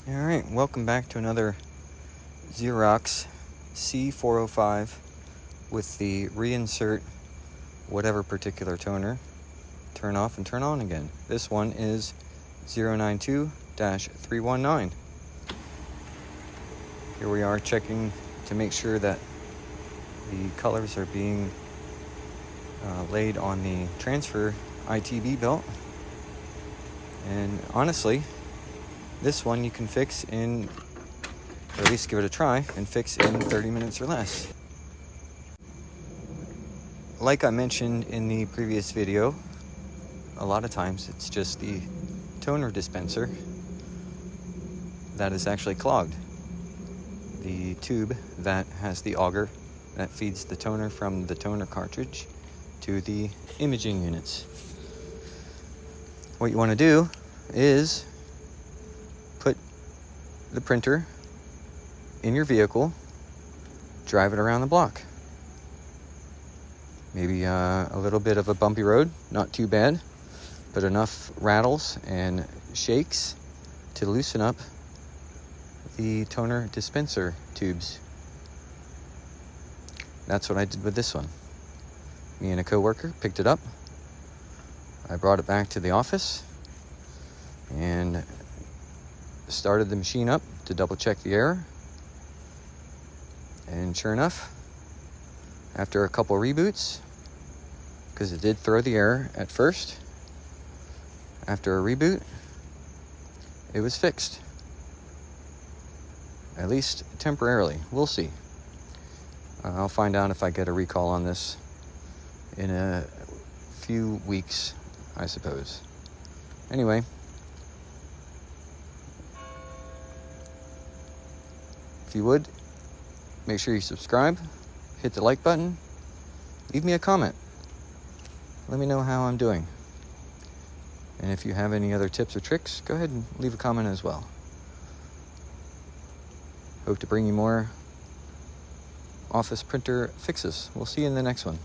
Alright, welcome back to another Xerox C405 with the reinsert whatever particular toner, turn off and turn on again. This one is 092-319. Here we are checking to make sure that the colors are being laid on the transfer ITB belt. And honestly, this one you can fix in, or at least give it a try, and fix in 30 minutes or less. Like I mentioned in the previous video, a lot of times it's just the toner dispenser that is actually clogged. The tube that has the auger that feeds the toner from the toner cartridge to the imaging units. What you want to do is put the printer in your vehicle, drive it around the block. Maybe a little bit of a bumpy road, not too bad, but enough rattles and shakes to loosen up the toner dispenser tubes. That's what I did with this one. Me and a coworker picked it up. I brought it back to the office and started the machine up to double check the error. And sure enough, after a couple reboots, because it did throw the error at first, after a reboot, it was fixed. At least temporarily. We'll see. I'll find out if I get a recall on this in a few weeks, I suppose. Anyway, if you would, make sure you subscribe, hit the like button, leave me a comment. Let me know how I'm doing. And if you have any other tips or tricks, go ahead and leave a comment as well. Hope to bring you more office printer fixes. We'll see you in the next one.